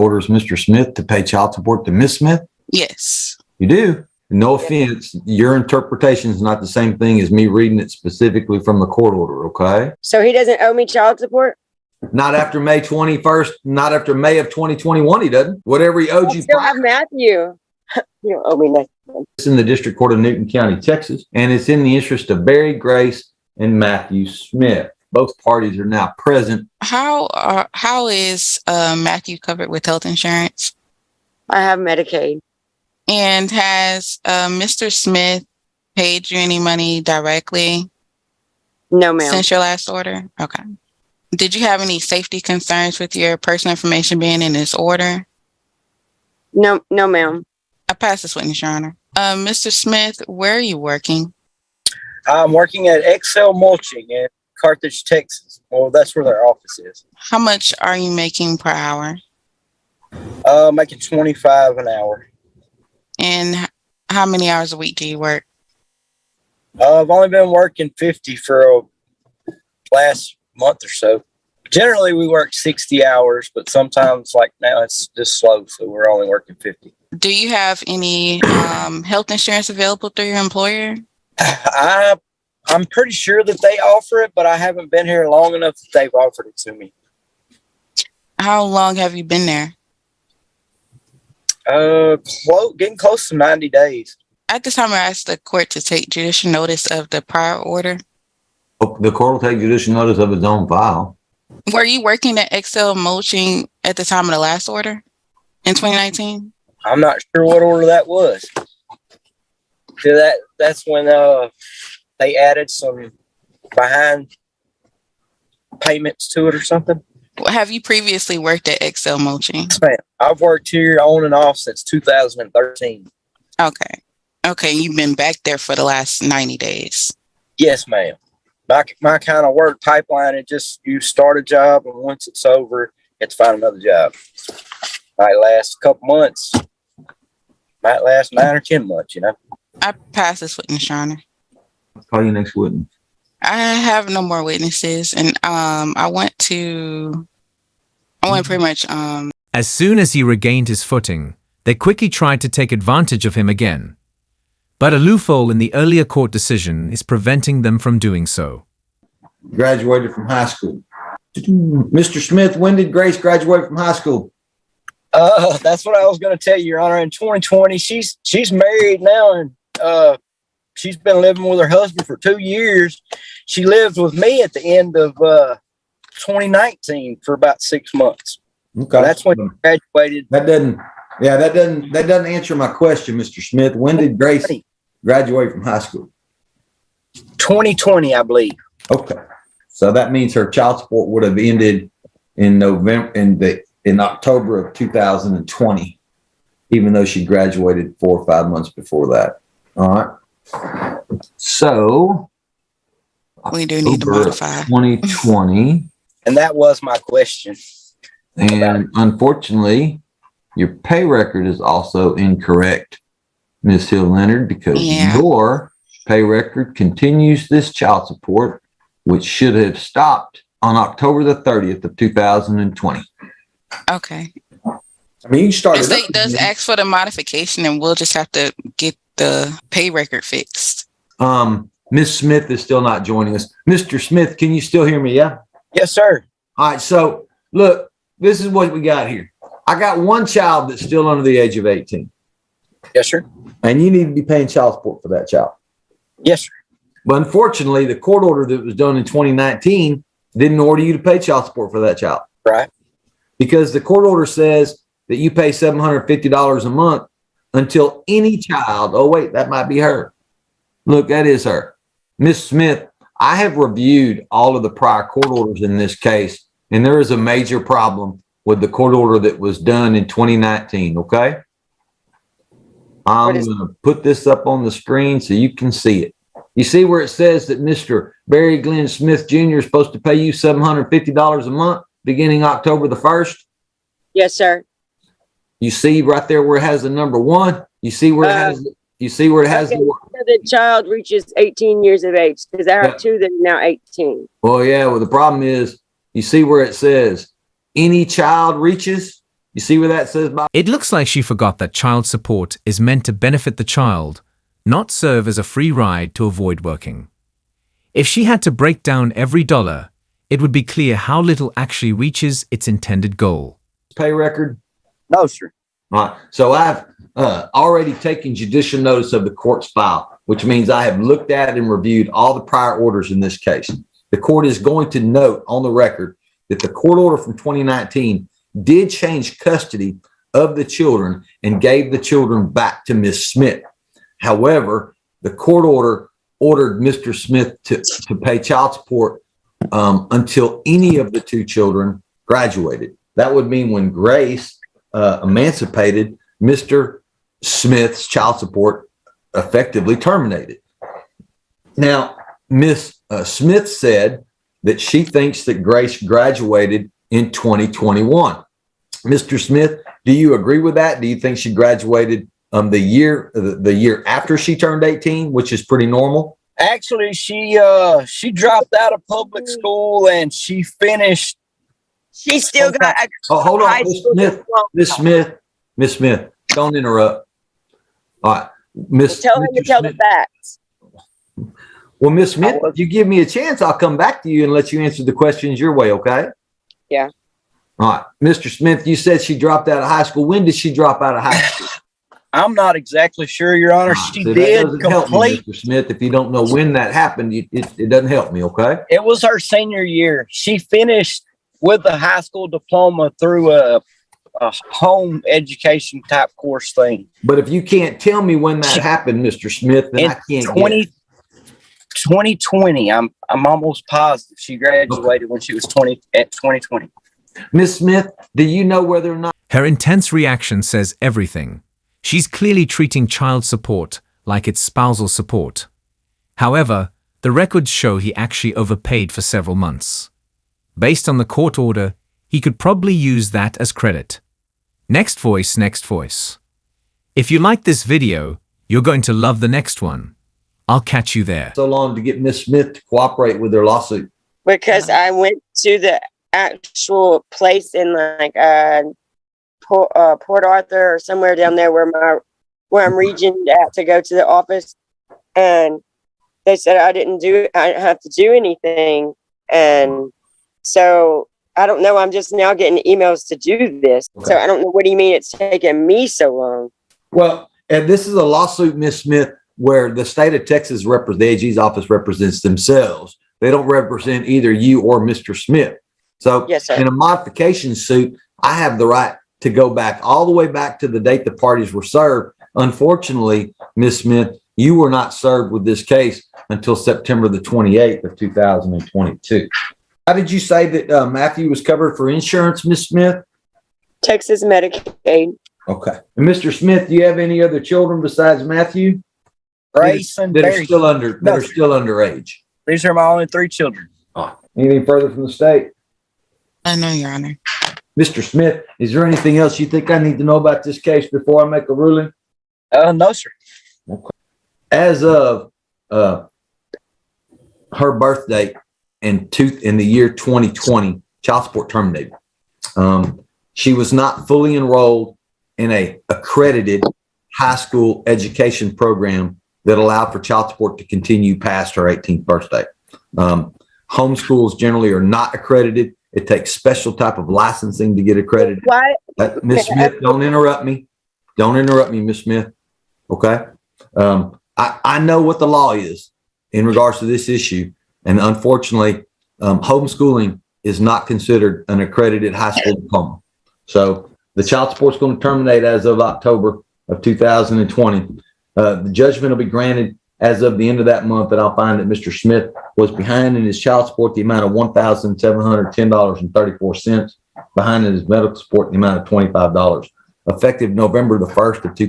orders Mr. Smith to pay child support to Miss Smith? Yes. You do? No offense, your interpretation is not the same thing as me reading it specifically from the court order, okay? So he doesn't owe me child support? Not after May 21st, not after May of 2021, he doesn't. Whatever he owed you. Still have Matthew. You don't owe me nothing. It's in the District Court of Newton County, Texas, and it's in the interest of Barry Grace and Matthew Smith. Both parties are now present. How is Matthew covered with health insurance? I have Medicaid. And has Mr. Smith paid you any money directly? No, ma'am. Since your last order? Okay. Did you have any safety concerns with your personal information being in this order? No, ma'am. I pass this witness, Your Honor. Mr. Smith, where are you working? I'm working at Excel Mulching in Carthage, Texas. Well, that's where their office is. How much are you making per hour? Making $25 an hour. And how many hours a week do you work? I've only been working 50 for last month or so. Generally, we work 60 hours, but sometimes, like now, it's just slow, so we're only working 50. Do you have any health insurance available through your employer? I'm pretty sure that they offer it, but I haven't been here long enough that they've offered it to me. How long have you been there? Getting close to 90 days. At this time, I asked the court to take judicial notice of the prior order. The court will take judicial notice of its own file. Were you working at Excel Mulching at the time of the last order in 2019? I'm not sure what order that was. That's when they added some behind payments to it or something. Have you previously worked at Excel Mulching? Yes, ma'am. I've worked here on and off since 2013. Okay, you've been back there for the last 90 days. Yes, ma'am. My kind of work pipeline is just you start a job, and once it's over, you have to find another job. Might last a couple months. Might last 9 or 10 months, you know. I pass this witness, Your Honor. I'll call you next witness. I have no more witnesses, and I want pretty much. As soon as he regained his footing, they quickly tried to take advantage of him again. But a loophole in the earlier court decision is preventing them from doing so. Graduated from high school. Mr. Smith, when did Grace graduate from high school? That's what I was going to tell you, Your Honor. In 2020, she's married now, and she's been living with her husband for 2 years. She lived with me at the end of 2019 for about 6 months. Okay, that's when she graduated. That doesn't answer my question, Mr. Smith. When did Grace graduate from high school? 2020, I believe. Okay, so that means her child support would have ended in October of 2020, even though she graduated 4 or 5 months before that. All right. So we do need to modify 2020. And that was my question. And unfortunately, your pay record is also incorrect, Ms. Hill Leonard, because your pay record continues this child support, which should have stopped on October the 30th of 2020. Okay. I mean, you started. The state does ask for the modification, and we'll just have to get the pay record fixed. Ms. Smith is still not joining us. Mr. Smith, can you still hear me? Yeah. Yes, sir. All right. So look, this is what we got here. I got one child that's still under the age of 18. Yes, sir. And you need to be paying child support for that child. Yes, sir. But unfortunately, the court order that was done in 2019 didn't order you to pay child support for that child. Right. Because the court order says that you pay $750 a month until any child, oh wait, that might be her. Look, that is her. Miss Smith, I have reviewed all of the prior court orders in this case, and there is a major problem with the court order that was done in 2019, okay? I'm going to put this up on the screen so you can see it. You see where it says that Mr. Barry Glenn Smith Jr. is supposed to pay you $750 a month beginning October the 1st? Yes, sir. You see right there where it has the number 1? You see where it has the child reaches 18 years of age, because I have two that are now 18. Well, yeah, well, the problem is, you see where it says any child reaches? You see what that says, Bob? It looks like she forgot that child support is meant to benefit the child, not serve as a free ride to avoid working. If she had to break down every dollar, it would be clear how little actually reaches its intended goal. Pay record? No, sir. All right. So I've already taken judicial notice of the court's file, which means I have looked at and reviewed all the prior orders in this case. The court is going to note on the record that the court order from 2019 did change custody of the children and gave the children back to Ms. Smith. However, the court ordered Mr. Smith to pay child support until any of the two children graduated. That would mean when Grace emancipated, Mr. Smith's child support effectively terminated. Now, Ms. Smith said that she thinks that Grace graduated in 2021. Mr. Smith, do you agree with that? Do you think she graduated the year after she turned 18, which is pretty normal? Actually, she dropped out of public school and she finished. She still got a Oh, hold on, high Miss school Smith. diploma. Miss Smith, don't interrupt. All right, Tell him to tell the facts. Well, Miss Smith, if you give me a chance, I'll come back to you and let you answer the questions your way, okay? Yeah. All right. Mr. Smith, you said she dropped out of high school. When did she drop out of high school? I'm not exactly sure, Your Honor. She So that did doesn't help me, complete. Mr. Smith. If you don't know when that happened, it doesn't help me, okay? It was her senior year. She finished with a high school diploma through a home education type course thing. But if you can't tell me when that happened, Mr. Smith, then In I can't 2020, I'm almost positive she graduated when she was 2020. Miss Smith, do you know whether or not Her intense reaction says everything. She's clearly treating child support like it's spousal support. However, the records show he actually overpaid for several months. Based on the court order, he could probably use that as credit. Next voice, next voice. If you like this video, you're going to love the next one. I'll catch you there. so long to get Miss Smith to cooperate with their lawsuit? Because I went to the actual place in like Port Arthur or somewhere down there where I'm regioned at to go to the office, and they said I didn't have to do anything, and so I don't know. I'm just now getting emails to do this, so I don't know. What do you mean it's taking me so long? Well, and this is a lawsuit, Miss Smith, where the state of Texas the AG's office represents themselves. They don't represent either you or Mr. Smith. So Yes, sir. in a modification suit, I have the right to go back all the way back to the date the parties were served. Unfortunately, Miss Smith, you were not served with this case until September the 28th of 2022. How did you say that Matthew was covered for insurance, Miss Smith? Texas Medicaid. Okay. And Mr. Smith, do you have any other children besides Matthew Grace and that are Barry. still underage? These are my only 3 children. Anything further from the state? I know, Your Honor. Mr. Smith, is there anything else you think I need to know about this case before I make a ruling? No, sir. As of her birth date in the year 2020, child support terminated. She was not fully enrolled in a accredited high school education program that allowed for child support to continue past her 18th birthday. Homeschools generally are not accredited. It takes special type of licensing to get accredited. Why? Miss Smith, don't interrupt me. Don't interrupt me, Miss Smith. Okay. I know what the law is in regards to this issue. And unfortunately, homeschooling is not considered an accredited high school diploma. So the child support is going to terminate as of October of 2020. The judgment will be granted as of the end of that month, and I'll find that Mr. Smith was behind in his child support the amount of $1,710.34, behind in his medical support the amount of $25, effective November the 1st of 2020.